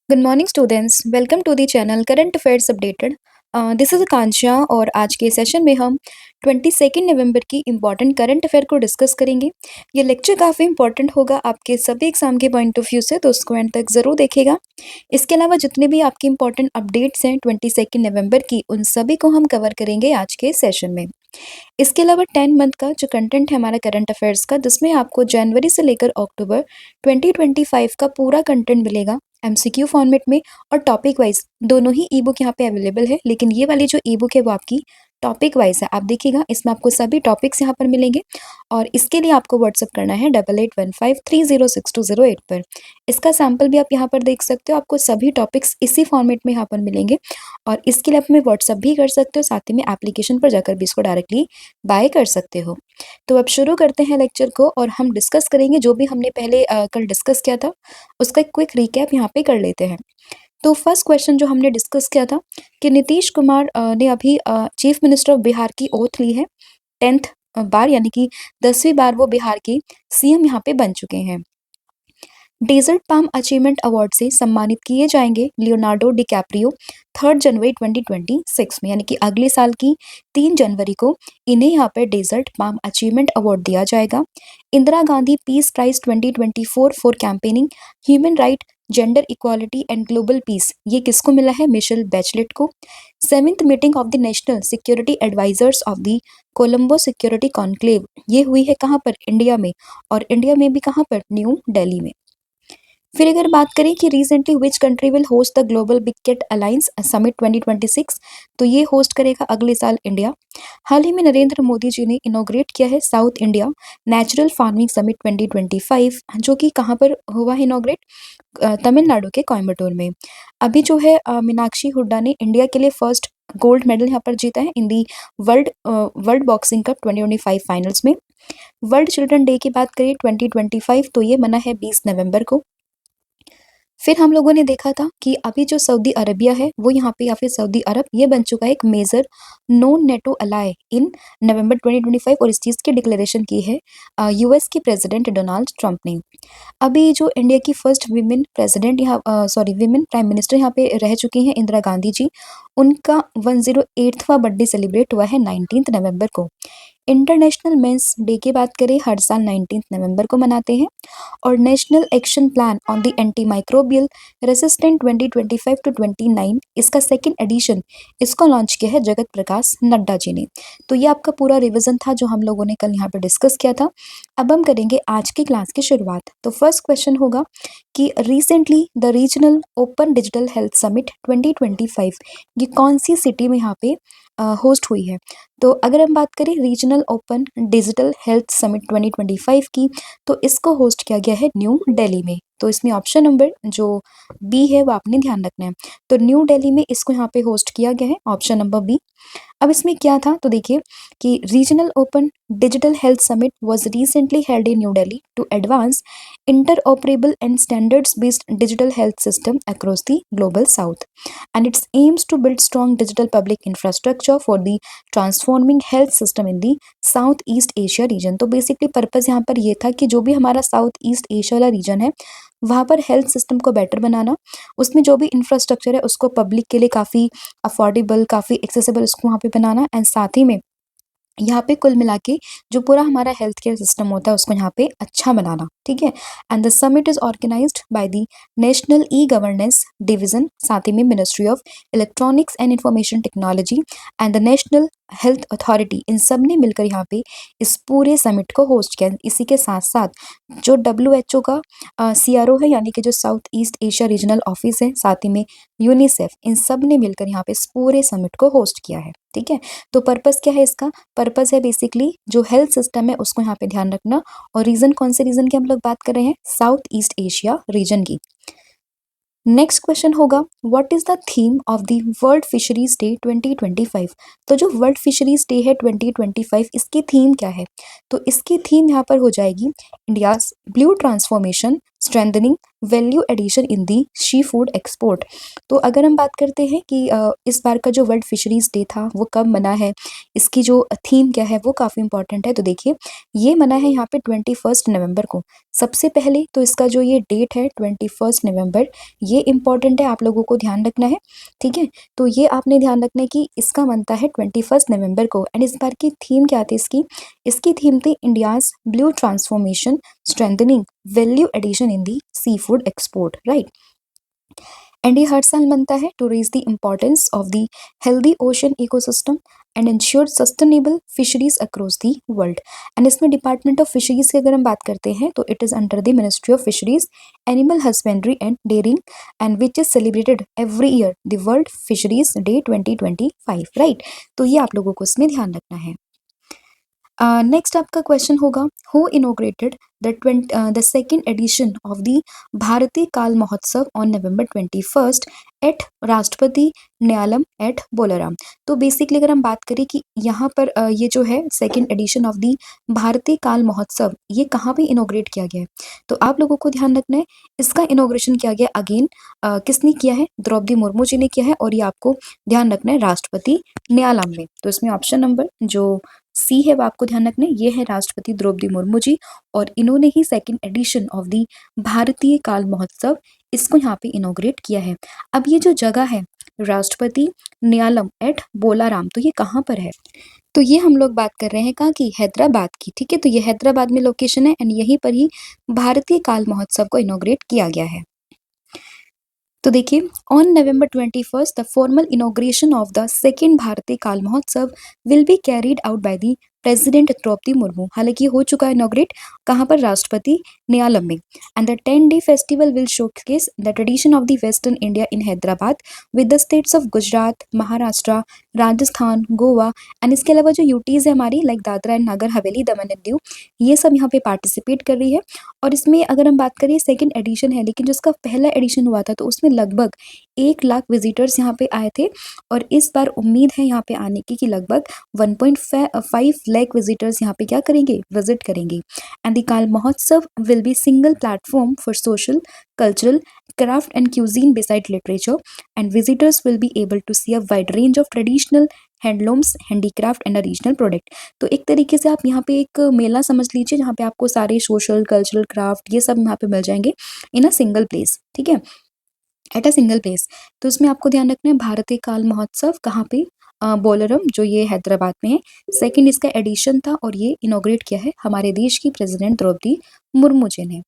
Good morning students, welcome to the channel current affairs updated. This is Akanksha और आज के session में हम 22 नवंबर की इम्पॉर्टेंट करंट अफेयर को डिस्कस करेंगे। ये लेक्चर काफ़ी इंपॉर्टेंट होगा आपके सभी एग्जाम के पॉइंट ऑफ व्यू से, तो उसको एंड तक ज़रूर देखिएगा। इसके अलावा जितने भी आपके इंपॉर्टेंट अपडेट्स हैं 22 नवंबर की, उन सभी को हम कवर करेंगे आज के सेशन में। इसके अलावा 10 मंथ का जो कंटेंट है हमारा करंट अफेयर्स का, जिसमें आपको जनवरी से लेकर अक्टूबर 2025 का पूरा कंटेंट मिलेगा एमसीक्यू फॉर्मेट में और टॉपिक वाइज। दोनों ही ई बुक यहाँ पे अवेलेबल है, लेकिन ये वाली जो ई बुक है वो आपकी टॉपिक वाइज है। आप देखिएगा, इसमें आपको सभी टॉपिक्स यहाँ पर मिलेंगे और इसके लिए आपको व्हाट्सअप करना है 8815306208 पर। इसका सैम्पल भी आप यहाँ पर देख सकते हो। आपको सभी टॉपिक्स इसी फॉर्मेट में यहाँ पर मिलेंगे और इसके लिए आप हमें व्हाट्सअप भी कर सकते हो, साथ ही में एप्लीकेशन पर जाकर भी इसको डायरेक्टली बाय कर सकते हो। तो अब शुरू करते हैं लेक्चर को और हम डिस्कस करेंगे जो भी हमने पहले कल डिस्कस किया था, उसका एक क्विक रिकैप यहाँ पे कर लेते हैं। तो फर्स्ट क्वेश्चन जो हमने डिस्कस किया था कि नीतीश कुमार ने अभी चीफ मिनिस्टर ऑफ बिहार की ओथ ली है 10th बार, यानी कि 10वीं बार वो बिहार के सीएम यहाँ पे बन चुके हैं। डेजर्ट पाम अचीवमेंट अवार्ड से सम्मानित किए जाएंगे लियोनार्डो डिकैप्रियो 3 जनवरी 2026 में, यानी कि अगले साल की 3 जनवरी को इन्हें यहाँ पर डेजर्ट पाम अचीवमेंट अवार्ड दिया जाएगा। Indira Gandhi peace prize 2024 for campaigning human right, gender equality and global peace, ये किसको मिला है? मिशेल बैचलेट को। 7th meeting of the national security advisers of the Colombo security conclave, ये हुई है कहाँ पर? इंडिया में, और इंडिया में भी कहाँ पर? न्यू दिल्ली में। फिर अगर बात करें कि recently which country will host the global big cat alliance summit 2026, तो ये होस्ट करेगा अगले साल इंडिया। हाल ही में नरेंद्र मोदी जी ने इनोग्रेट किया है south India natural farming summit 2025, जो कि कहाँ पर हुआ है इनोग्रेट? तमिलनाडु के कोयम्बटूर में। अभी जो है मीनाक्षी हुड्डा ने इंडिया के लिए फर्स्ट गोल्ड मेडल यहाँ पर जीता है in the world boxing cup 2025 finals में। वर्ल्ड चिल्ड्रन डे की बात करें 2025, तो ये मना है 20 नवंबर को। फिर हम लोगों ने देखा था कि अभी जो सऊदी अरबिया है वो यहाँ पे, या फिर सऊदी अरब, ये बन चुका है एक मेजर नॉन नेटो अलाय इन नवंबर 2025, और इस चीज़ की डिक्लेरेशन की है यूएस के प्रेसिडेंट डोनाल्ड ट्रंप ने। अभी जो इंडिया की फर्स्ट विमेन प्रेसिडेंट यहाँ विमेन प्राइम मिनिस्टर यहाँ पे रह चुकी हैं इंदिरा गांधी जी, उनका 108वां बर्थडे सेलिब्रेट हुआ है 19 नवंबर को। इंटरनेशनल मेंस डे की बात करें, हर साल 19 नवंबर को मनाते हैं। और national action plan on the anti microbial resistant 2025 to 29, इसका सेकंड एडिशन इसको लॉन्च किया है जगत प्रकाश नड्डा जी ने। तो ये आपका पूरा रिवीजन था जो हम लोगों ने कल यहाँ पर डिस्कस किया था। अब हम करेंगे आज की क्लास की शुरुआत। तो फर्स्ट क्वेश्चन होगा कि recently the regional open digital health summit 2025, ये कौन सी सिटी में यहाँ पे होस्ट हुई है? तो अगर हम बात करें regional open digital health summit 2025 की, तो इसको होस्ट किया गया है न्यू दिल्ली में। तो इसमें ऑप्शन नंबर जो बी है वो आपने ध्यान रखना है। तो न्यू दिल्ली में इसको यहाँ पे होस्ट किया गया है, ऑप्शन नंबर बी। अब इसमें क्या था, तो देखिए कि regional open digital health summit was recently held in new Delhi to advance interoperable and standards based digital health system across the global south, and its aims to build strong digital public infrastructure for the transforming health system in the south east Asia region. तो basically purpose यहाँ पर ये था कि जो भी हमारा south east Asia वाला रीजन है, वहाँ पर हेल्थ सिस्टम को बेटर बनाना, उसमें जो भी इंफ्रास्ट्रक्चर है उसको पब्लिक के लिए काफ़ी अफोर्डेबल, काफ़ी एक्सेसिबल उसको वहाँ पे बनाना, एंड साथ ही में यहाँ पे कुल मिला के जो पूरा हमारा हेल्थ केयर सिस्टम होता है उसको यहाँ पे अच्छा बनाना, ठीक है। And the summit is organised by the national e governance division, साथ ही में ministry of electronics and information technology and the national health authority, इन सब ने मिलकर यहाँ पे इस पूरे समिट को होस्ट किया। इसी के साथ साथ जो WHO का CRO है, यानी कि जो south east Asia regional office है, साथ ही में यूनिसेफ, इन सब ने मिलकर यहाँ पे इस पूरे समिट को होस्ट किया है, ठीक है। तो पर्पस क्या है इसका? पर्पस है बेसिकली जो हेल्थ सिस्टम है उसको यहाँ पे ध्यान रखना। और रीजन कौन से रीजन की हम लोग बात कर रहे हैं? साउथ ईस्ट एशिया रीजन की। नेक्स्ट क्वेश्चन होगा what is the theme of the world fisheries day 2025। तो जो वर्ल्ड फिशरीज डे है 2025, इसकी थीम क्या है? तो इसकी थीम यहाँ पर हो जाएगी India's blue transformation strengthening value addition in the sea food export. तो अगर हम बात करते हैं कि इस बार का जो वर्ल्ड फिशरीज डे था वो कब मना है, इसकी जो थीम क्या है वो काफ़ी इंपॉर्टेंट है। तो देखिए ये मना है यहाँ पे 21 नवंबर को। सबसे पहले तो इसका जो ये डेट है 21 नवंबर, ये इंपॉर्टेंट है, आप लोगों को ध्यान रखना है। ठीक है, तो ये आपने ध्यान रखना है कि इसका बनता है 21 नवंबर को। एंड इस बार की थीम क्या थी इसकी? इसकी थीम थी India's blue transformation strengthening value addition in the sea food export, right. And ये हर साल बनता है to raise the importance of the healthy ocean ecosystem and ensure sustainable fisheries across the world. And इसमें department of fisheries की अगर हम बात करते हैं तो it is under the ministry of fisheries animal husbandry and dairying and which is celebrated every year the world fisheries day 2025, right. तो ये आप लोगों को इसमें ध्यान रखना है। नेक्स्ट आपका क्वेश्चन होगा, who inaugurated the second edition of the भारतीय काल महोत्सव ऑन November 21 एट राष्ट्रपति न्यालम एट बोलाराम। तो बेसिकली अगर हम बात करें कि यहाँ पर ये जो है सेकेंड एडिशन ऑफ द भारतीय काल महोत्सव ये कहाँ पे इनोग्रेट किया गया है, तो आप लोगों को ध्यान रखना है इसका इनोग्रेशन किया गया अगेन किसने किया है? द्रौपदी मुर्मू जी ने किया है, और ये आपको ध्यान रखना है राष्ट्रपति न्यालम में। तो इसमें ऑप्शन नंबर जो सी है वो आपको ध्यान रखना है, ये है राष्ट्रपति द्रौपदी मुर्मू जी, और इन्होंने ही सेकेंड एडिशन ऑफ द भारतीय काल महोत्सव इसको यहाँ पे इनोग्रेट किया है। अब ये जो जगह है राष्ट्रपति न्यालम एट बोलाराम, तो ये कहाँ पर है? तो ये हम लोग बात कर रहे हैं कहाँ की? हैदराबाद की। ठीक है, तो ये हैदराबाद में लोकेशन है एंड यहीं पर ही भारतीय काल महोत्सव को इनोग्रेट किया गया है। तो देखिए on November 21 the formal inauguration of the second Bharatiya Kala Mahotsav will be carried out by the president Droupadi Murmu. हालांकि हो चुका है इनोग्रेट कहाँ पर? राष्ट्रपति न्यालम में। And the 10-day festival will showcase the tradition of the western India in Hyderabad with the states of Gujarat, Maharashtra, Rajasthan, Goa and इसके अलावा जो यूटीज है हमारी like Dadra and Nagar Haveli, Daman and Diu, ये सब यहाँ पे पार्टिसिपेट कर रही है। और इसमें अगर हम बात करें सेकेंड एडिशन है, लेकिन जो इसका पहला एडिशन हुआ था तो उसमें लगभग 1 लाख विजिटर्स यहाँ पे आए थे, और इस बार उम्मीद है यहाँ पे आने की कि लगभग 1.5 लाख विजिटर्स यहाँ पे क्या करेंगे? विजिट करेंगे। एंड द काल Mahotsav will B single platform for social, cultural, craft and cuisine beside literature, and visitors will be able to see a wide range of traditional handlooms, handicraft and regional product. तो एक तरीके से आप यहाँ पे एक मेला समझ लीजिए जहाँ पे आपको सारे सोशल, कल्चरल, क्राफ्ट ये सब यहाँ पे मिल जाएंगे इन अ सिंगल प्लेस। ठीक है, एट अ सिंगल प्लेस। तो इसमें आपको ध्यान रखना है भारतीय काल महोत्सव कहाँ पे? बोलरम, जो ये हैदराबाद में है। सेकंड इसका एडिशन था और ये इनोग्रेट किया है हमारे देश की प्रेसिडेंट द्रौपदी मुर्मू जी ने।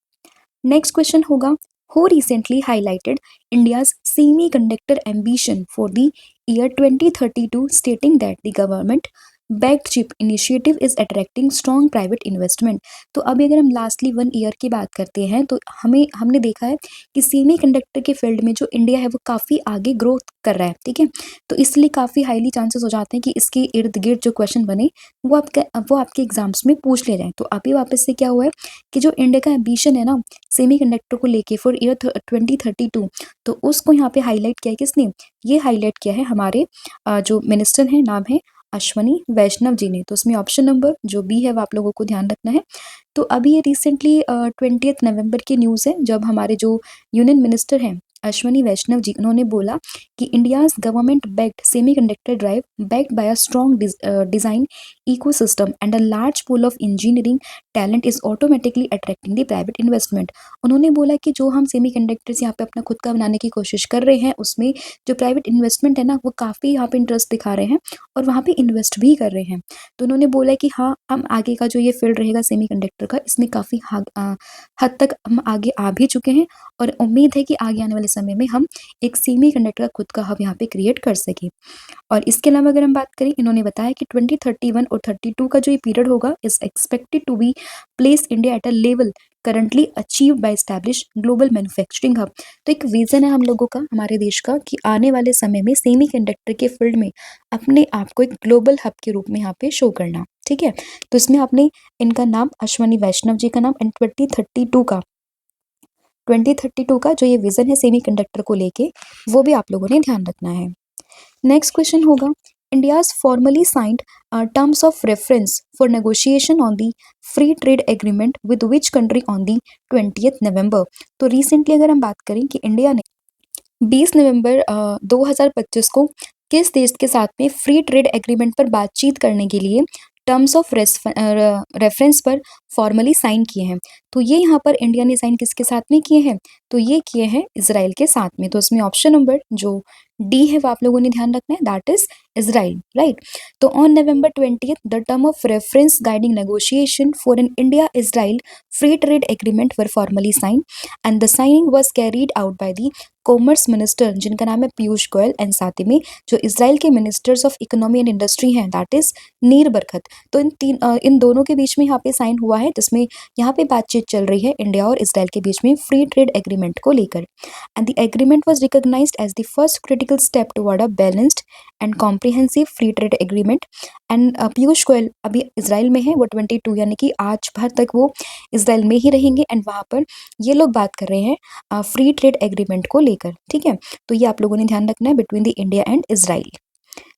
नेक्स्ट क्वेश्चन होगा, who recently highlighted India's semiconductor ambition for the year 2032 stating that the government backed chip initiative is attracting strong private investment. तो अभी अगर हम लास्टली 1 ईयर की बात करते हैं तो हमने देखा है कि सेमीकंडक्टर के फील्ड में जो इंडिया है वो काफ़ी आगे ग्रोथ कर रहा है। ठीक है, तो इसलिए काफ़ी हाईली चांसेस हो जाते हैं कि इसके इर्द गिर्द जो क्वेश्चन बने वो आपके एग्जाम्स में पूछ ले जाएं। तो अभी वापस से क्या हुआ है कि जो इंडिया का एम्बिशन है ना सेमीकंडक्टर को लेके फॉर ईयर 2032, तो उसको यहाँ पे हाईलाइट किया है किसने? ये हाईलाइट किया है हमारे जो मिनिस्टर हैं, नाम है अश्वनी वैष्णव जी ने। तो उसमें ऑप्शन नंबर जो बी है वो आप लोगों को ध्यान रखना है। तो अभी ये रिसेंटली 20 नवंबर की न्यूज़ है जब हमारे जो यूनियन मिनिस्टर हैं अश्वनी वैष्णव जी, उन्होंने बोला कि India's government backed semiconductor drive backed by a strong design ecosystem and a large pool of engineering talent is automatically attracting the private investment. उन्होंने बोला कि जो हम सेमीकंडक्टर्स यहाँ पे अपना खुद का बनाने की कोशिश कर रहे हैं उसमें जो प्राइवेट इन्वेस्टमेंट है ना वो काफ़ी यहाँ पे इंटरेस्ट दिखा रहे हैं और वहाँ पे इन्वेस्ट भी कर रहे हैं। तो उन्होंने बोला कि हाँ हम आगे का जो ये फील्ड रहेगा सेमीकंडक्टर का इसमें काफ़ी हद तक हम आगे आ भी चुके हैं, और उम्मीद है कि आगे आने वाले समय में हम एक सेमीकंडक्टर का खुद का हब यहाँ पे क्रिएट कर सकें। और इसके अलावा अगर हम बात करें, इन्होंने बताया कि 2031 और 32 का जो ये पीरियड होगा is expected to be place India at a level currently achieve by establish global manufacturing hub. तो एक विजन है हम लोगों का, हमारे देश का, कि आने वाले समय में सेमीकंडक्टर के फील्ड में अपने आप को एक ग्लोबल हब के रूप में यहाँ पे शो करना। ठीक है, तो इसमें आपने इनका नाम अश्वनी वैष्णव जी का नाम एंड 2032 का जो ये विजन है सेमीकंडक्टर को लेके वो भी आप लोगों ने ध्यान रखना है। नेक्स्ट क्वेश्चन होगा, India's formally signed terms of reference for negotiation on the free trade agreement with which country on the 20th November? तो रिसेंटली अगर हम बात करें कि इंडिया ने 20 नवंबर 2025 को किस देश के साथ में फ्री ट्रेड एग्रीमेंट पर बातचीत करने के लिए टर्म्स ऑफ रेफरेंस पर फॉर्मली साइन किए हैं? तो ये यहाँ पर इंडिया ने साइन किसके साथ में किए हैं? तो ये किए हैं इजराइल के साथ में। तो इसमें ऑप्शन नंबर जो डी है वो आप लोगों ने ध्यान रखना है, दैट इज इजराइल, राइट। तो on November 20th the term of reference guiding negotiation for an India Israel free trade agreement were formally sign and the signing was carried out by the commerce minister जिनका नाम है Piyush Goyal and साथ ही में जो Israel के ministers of economy and industry हैं, that is नीर बरकत। तो इन दोनों के बीच में यहाँ पे साइन हुआ है, जिसमें यहाँ पे बातचीत चल रही है इंडिया और इसराइल के बीच में फ्री ट्रेड एग्रीमेंट को लेकर। And the agreement was recognized as the first critical step toward a balanced and comprehensive free trade agreement. And Piyush Goyal अभी इसराइल में है, वो 22 यानी कि आज भर तक वो इसराइल में ही रहेंगे एंड वहाँ पर ये लोग बात कर रहे हैं फ्री ट्रेड एग्रीमेंट को लेकर, ठीक है। तो ये आप लोगों ने ध्यान रखना है between the India and Israel.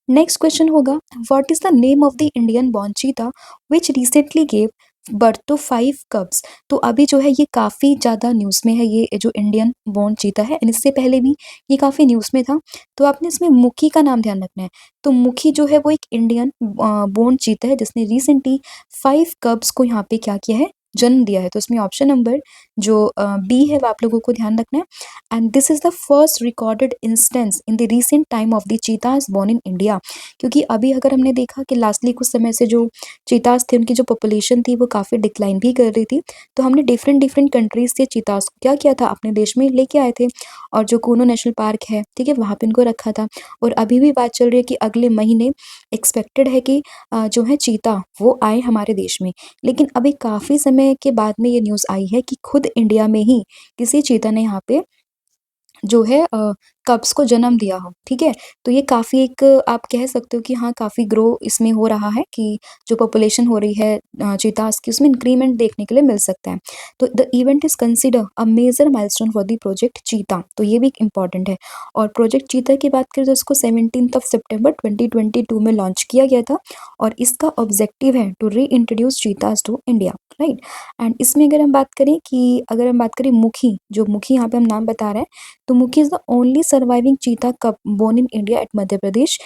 Next question होगा, what is the name of the Indian born cheetah which recently gave birth to 5 cubs? तो अभी जो है ये काफ़ी ज़्यादा न्यूज़ में है, ये जो इंडियन बॉर्न चीता है, एंड इससे पहले भी ये काफ़ी न्यूज़ में था। तो आपने इसमें मुखी का नाम ध्यान रखना है। तो मुखी जो है वो एक इंडियन बॉर्न चीता है जिसने रिसेंटली 5 कब्स को यहाँ पे क्या किया है, जन्म दिया है। तो इसमें ऑप्शन नंबर जो बी है वो आप लोगों को ध्यान रखना है। And this is the first recorded instance in the recent time of the cheetahs born in India. क्योंकि अभी अगर हमने देखा कि लास्टली कुछ समय से जो चीताज थे उनकी जो पॉपुलेशन थी वो काफ़ी डिक्लाइन भी कर रही थी, तो हमने डिफरेंट डिफरेंट कंट्रीज से चीताज को क्या किया था, अपने देश में लेके आए थे। और जो कूनो नेशनल पार्क है, ठीक है, वहाँ पे इनको रखा था। और अभी भी बात चल रही है कि अगले महीने एक्सपेक्टेड है कि जो है चीता वो आए हमारे देश में। लेकिन अभी काफ़ी समय के बाद में ये न्यूज़ आई है कि खुद इंडिया में ही किसी चीता ने यहाँ पे जो है कब्स को जन्म दिया हो, ठीक है। तो ये काफ़ी एक आप कह सकते हो कि हाँ, काफ़ी ग्रो इसमें हो रहा है कि जो पॉपुलेशन हो रही है चीताज़ की, उसमें इंक्रीमेंट देखने के लिए मिल सकता है। तो the event is consider a major milestone for the project cheetah, तो ये भी एक इम्पॉर्टेंट है। और प्रोजेक्ट चीता की बात करें तो इसको 17 सितंबर 2022 में लॉन्च किया गया था और इसका ऑब्जेक्टिव है to reintroduce cheetahs to India, right. एंड इसमें अगर हम बात करें मुखी, जो मुखी यहाँ पे हम नाम बता रहे हैं, तो Mukhi is the only surviving cheetah cub born in India at Madhya Pradesh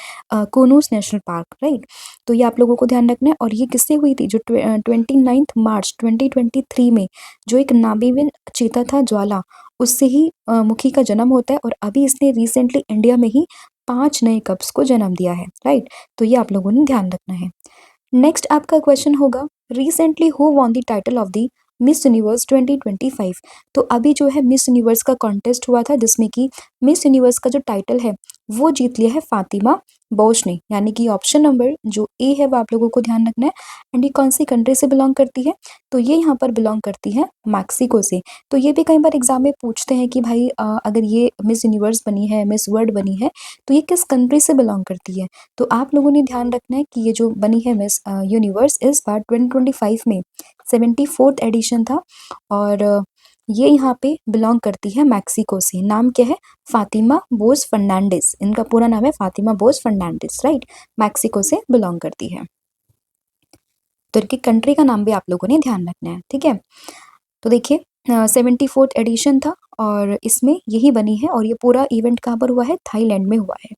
Kuno's national park, right. तो ये आप लोगों को ध्यान रखना है। और ये किससे हुई थी, जो 29 मार्च 2023 में जो एक नामीबियन चीता था ज्वाला, उससे ही मुखी का जन्म होता है। और अभी इसने रिसेंटली इंडिया में ही 5 नए कप्स को जन्म दिया है, राइट। तो ये आप लोगों ने ध्यान रखना है। नेक्स्ट आपका क्वेश्चन होगा, recently who won the title of the miss universe 2025? तो अभी जो है मिस यूनिवर्स का कॉन्टेस्ट हुआ था जिसमें कि मिस यूनिवर्स का जो टाइटल है वो जीत लिया है फातिमा बोश ने, यानी कि ऑप्शन नंबर जो ए है वो आप लोगों को ध्यान रखना है। एंड ये कौन सी कंट्री से बिलोंग करती है, तो ये यहाँ पर बिलोंग करती है मैक्सिको से। तो ये भी कई बार एग्जाम में पूछते हैं कि भाई अगर ये मिस यूनिवर्स बनी है, मिस वर्ल्ड बनी है, तो ये किस कंट्री से बिलोंग करती है। तो आप लोगों ने ध्यान रखना है कि ये जो बनी है मिस यूनिवर्स इस बार 2025 में 74th एडिशन था और ये यहाँ पे बिलोंग करती है मैक्सिको से। नाम क्या है, फातिमा बोस फर्नांडिस, इनका पूरा नाम है फातिमा बोस फर्नांडिस, राइट। मैक्सिको से बिलोंग करती है। तो इनकी कंट्री का नाम भी आप लोगों ने ध्यान रखना है, ठीक है। तो देखिए 74th एडिशन था और इसमें यही बनी है और ये पूरा इवेंट कहाँ पर हुआ है, थाईलैंड में हुआ है।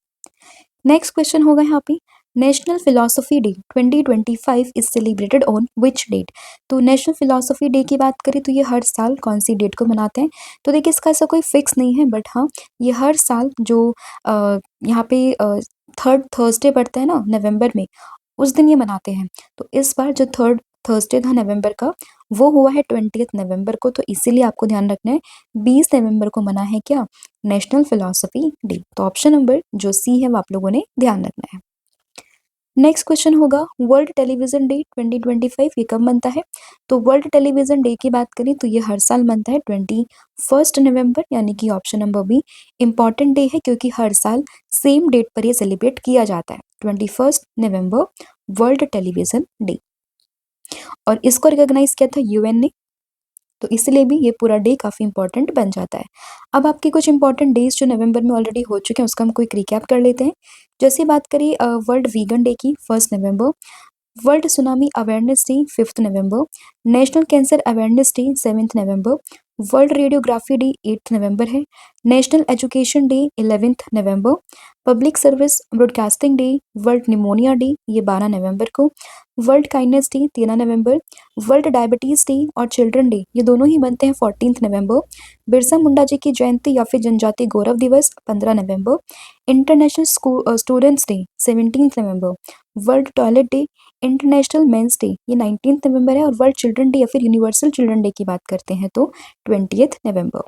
नेक्स्ट क्वेश्चन होगा यहाँ पे, national philosophy day 2025 is celebrated on which date? तो नेशनल फिलोसफी डे की बात करें तो ये हर साल कौन सी डेट को मनाते हैं? तो देखिए इसका ऐसा कोई फिक्स नहीं है, बट हाँ ये हर साल जो यहाँ पे 3rd थर्सडे पड़ता है ना नवंबर में, उस दिन ये मनाते हैं। तो इस बार जो 3rd थर्सडे था नवंबर का, वो हुआ है 20th नवंबर को, तो इसीलिए आपको ध्यान रखना है 20 नवंबर को मना है क्या, नेशनल फिलोसफी डे। तो ऑप्शन नंबर जो सी है वो आप लोगों ने ध्यान रखना है। नेक्स्ट क्वेश्चन होगा, वर्ल्ड टेलीविजन डे 2025 ये कब बनता है? तो वर्ल्ड टेलीविजन डे की बात करें तो ये हर साल बनता है 21 नवंबर, यानी कि option number be important day है क्योंकि हर साल सेम डेट पर ये सेलिब्रेट किया जाता है, 21 नवंबर वर्ल्ड टेलीविजन डे। और इसको रिकॉग्नाइज किया था यूएन ने। तो इसलिए भी ये पूरा डे काफ़ी इंपॉर्टेंट बन जाता है। अब आपके कुछ इंपॉर्टेंट डेज़ जो नवंबर में ऑलरेडी हो चुके हैं उसका हम क्विक रिकैप कर लेते हैं। जैसे बात करें वर्ल्ड वीगन डे की 1 नवंबर, वर्ल्ड सुनामी अवेयरनेस डे 5 नवंबर, नेशनल कैंसर अवेयरनेस डे 7 नवंबर, वर्ल्ड रेडियोग्राफी डे 8 नवंबर है, नेशनल एजुकेशन डे 11 नवंबर, public service broadcasting day, world pneumonia day ये 12 नवंबर को, वर्ल्ड काइंडनेस डे 13 नवंबर, वर्ल्ड डायबिटीज डे और चिल्ड्रन डे ये दोनों ही बनते हैं 14 नवंबर, बिरसा मुंडा जी की जयंती या फिर जनजाति गौरव दिवस 15 नवंबर, इंटरनेशनल स्टूडेंट्स डे 17 नवंबर, world toilet day, international men's day ये 19 नवंबर है और वर्ल्ड चिल्ड्रन डे या फिर यूनिवर्सल चिल्ड्रन डे की बात करते हैं तो 20th नवंबर।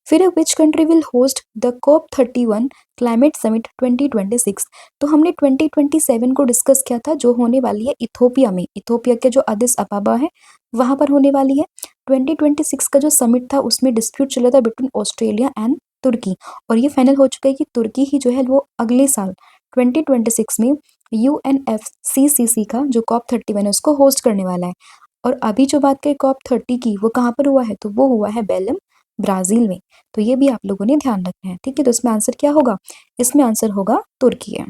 फिर विच country will host the COP 31 climate summit 2026। तो हमने 2027 को डिस्कस किया था जो होने वाली है इथोपिया में, इथोपिया के जो अदिस अबाबा है वहां पर होने वाली है। 2026 का जो समिट था उसमें डिस्प्यूट चला था बिटवीन ऑस्ट्रेलिया एंड तुर्की और ये फाइनल हो चुका है कि तुर्की ही जो है वो अगले साल 2026 में UNFCCC का जो COP 31 है उसको होस्ट करने वाला है। और अभी जो बात करें COP 30 की वो कहाँ पर हुआ है तो वो हुआ है बेलम ब्राजील में। तो ये भी आप लोगों ने ध्यान रखना है, ठीक है। तो इसमें आंसर क्या होगा, इसमें आंसर होगा तुर्की है।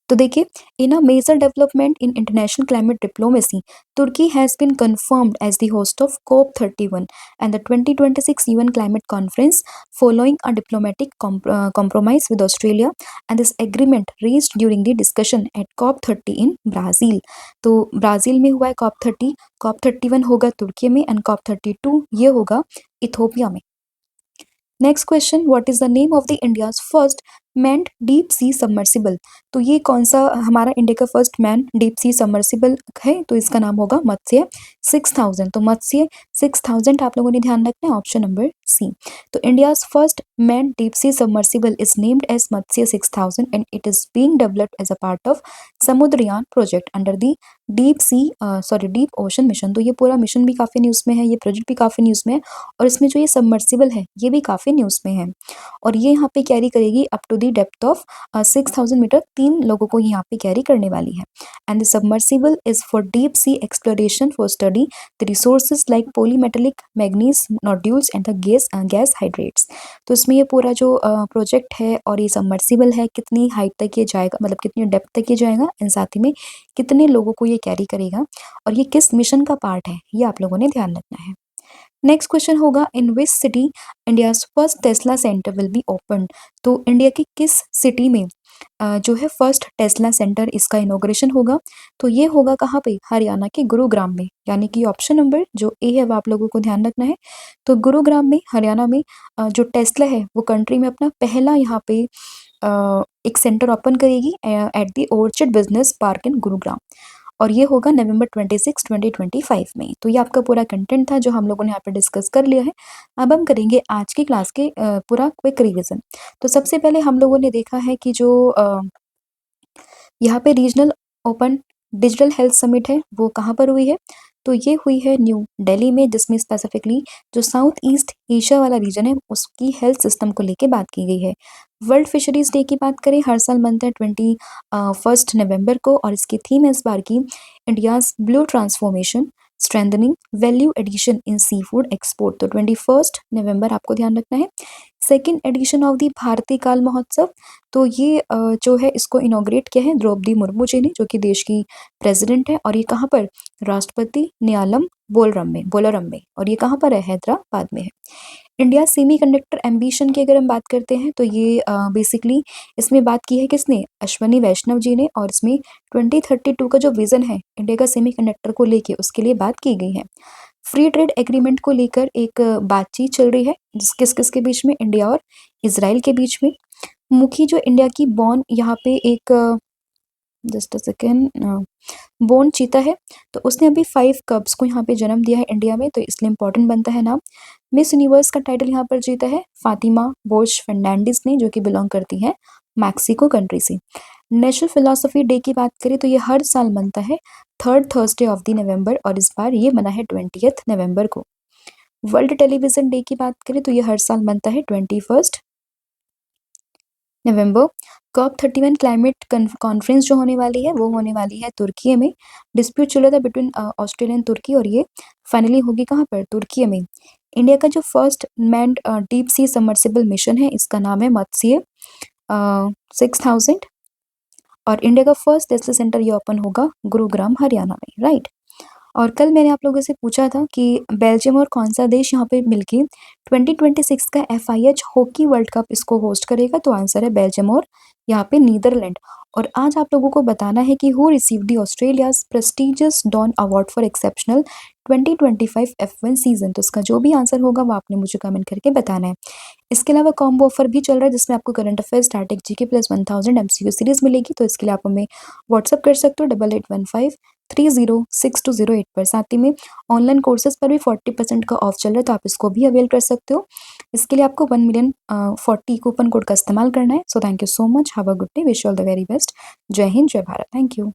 तो देखिए, in a major development in international climate diplomacy, Turkey has been confirmed as the host of COP 31 and the 2026 UN Climate Conference following a diplomatic compromise with Australia and this agreement reached during the discussion at COP 30 in Brazil। तो Brazil में हुआ है COP 30, COP 31 होगा तुर्की में and COP 32 ये होगा Ethiopia में। Next question, what is the name of the India's first manned deep sea submersible. तो ये कौन सा हमारा इंडिया का first man deep sea submersible है तो इसका नाम होगा मत्स्य 6000। तो मत्स्य 6000 आप लोगों ने ध्यान रखना है, ऑप्शन नंबर सी। तो India's first man deep sea submersible is named as Matsya 6000 and it is being developed as a part of Samudrayaan project under the deep ocean mission. तो ये पूरा मिशन भी काफी न्यूज में है, ये प्रोजेक्ट भी काफी न्यूज में है और इसमें जो ये सबमर्सिबल है ये भी काफी न्यूज में है और ये यहाँ पे कैरी करेगी up to the depth of 6000 metre, 3 लोगों को यहाँ पे कैरी करने वाली है। And the submersible is for deep sea exploration for study the resources like polymetallic manganese nodules and the gas hydrates. तो इसमें ये पूरा जो प्रोजेक्ट है और ये सबमर्सिबल है कितनी हाइट तक ये जाएगा, मतलब कितनी डेप्थ तक ये जाएगा एंड साथ ही में कितने लोगों को ये कैरी करेगा और ये किस मिशन का पार्ट है ये आप लोगों ने ध्यान रखना है। नेक्स्ट क्वेश्चन होगा, in which city India first Tesla centre will be open. तो इंडिया की किस सिटी में जो है फर्स्ट टेस्ला सेंटर इसका इनोग्रेशन होगा तो ये होगा कहाँ पे, हरियाणा के गुरुग्राम में। यानी कि ऑप्शन नंबर जो ए है वो आप लोगों को ध्यान रखना है। तो गुरुग्राम में हरियाणा में जो टेस्ला है वो कंट्री में अपना पहला यहाँ पे एक सेंटर ओपन करेगी at the orchid business park इन गुरुग्राम और ये होगा नवंबर 26 2025 में। तो ये आपका पूरा कंटेंट था जो हम लोगों ने यहाँ पे डिस्कस कर लिया है। अब हम करेंगे आज की क्लास के पूरा क्विक रिवीजन। तो सबसे पहले हम लोगों ने देखा है कि जो यहाँ पे regional open digital health summit है वो कहाँ पर हुई है तो ये हुई है न्यू दिल्ली में, जिसमें स्पेसिफिकली जो साउथ ईस्ट एशिया वाला रीजन है उसकी हेल्थ सिस्टम को लेके बात की गई है। वर्ल्ड फिशरीज डे की बात करें हर साल बनता है 21 नवंबर को और इसकी थीम है इस बार की India's blue transformation strengthening value addition in sea food export. तो 21 नवंबर आपको ध्यान रखना है। सेकेंड एडिशन ऑफ द भारतीय काल महोत्सव, तो ये जो है इसको इनॉग्रेट किया है द्रौपदी मुर्मू जी ने जो कि देश की प्रेसिडेंट है और ये कहाँ पर, राष्ट्रपति न्यालम बोलरम में और ये कहाँ पर है, हैदराबाद में है। इंडिया सेमीकंडक्टर एम्बिशन की अगर हम बात करते हैं तो ये बेसिकली इसमें बात की है किसने, अश्वनी वैष्णव जी ने और इसमें 2032 का जो विजन है इंडिया का सेमीकंडक्टर को लेके उसके लिए बात की गई है। फ्री ट्रेड एग्रीमेंट को लेकर एक बातचीत चल रही है किस किस के बीच में, इंडिया और इसराइल के बीच में। मुखी जो इंडिया की बॉर्न यहाँ पे एक जस्ट अ सेकेंड बोन चीता है तो उसने अभी 5 कब्स को यहाँ पे जन्म दिया है इंडिया में तो इसलिए इंपॉर्टेंट बनता है नाम। मिस यूनिवर्स का टाइटल यहाँ पर जीता है फातिमा बोश फर्नांडिस ने जो कि बिलोंग करती है मैक्सिको कंट्री से। नेशनल फिलोसफी डे की बात करें तो ये हर साल बनता है थर्ड थर्सडे ऑफ द नवंबर और इस बार ये बना है 20th नवंबर को। वर्ल्ड टेलीविजन डे की बात करें तो ये हर साल बनता है 21 नवंबर COP31 क्लाइमेट कॉन्फ्रेंस जो होने वाली है वो होने वाली है तुर्की में। डिस्प्यूट चल रहा था बिटवीन ऑस्ट्रेलिया एंड तुर्की और ये फाइनली होगी कहाँ पर? तुर्की में। इंडिया का जो first manned deep sea submersible mission है इसका नाम है मत्स्य 6000 और इंडिया का फर्स्ट टेस्ट सेंटर ये ओपन होगा गुरुग्राम हरियाणा में, राइट। और कल मैंने आप लोगों से पूछा था कि बेल्जियम और कौन सा देश यहाँ पे मिलके 2026 का FIH हॉकी वर्ल्ड कप इसको होस्ट करेगा, तो आंसर है बेल्जियम और यहाँ पे नीदरलैंड। और आज आप लोगों को बताना है कि who receive the Australia's prestigious Don award for exceptional 2025 F1 season. तो इसका जो भी आंसर होगा वो आपने मुझे कमेंट करके बताना है। इसके अलावा कॉम्बो ऑफर भी चल रहा है जिसमें आपको current affair static GK plus 1000 MCQ series मिलेगी। तो इसके लिए आप हमें व्हाट्सअप कर सकते हो 8815306208 पर। साथ ही में ऑनलाइन कोर्सेज पर भी 40% का ऑफ चल रहा है, तो आप इसको भी अवेल कर सकते हो। इसके लिए आपको 1,000,040 कूपन कोड का इस्तेमाल करना है। So thank you so much, have a good day, wish all the very best. जय हिंद, जय भारत, थैंक यू।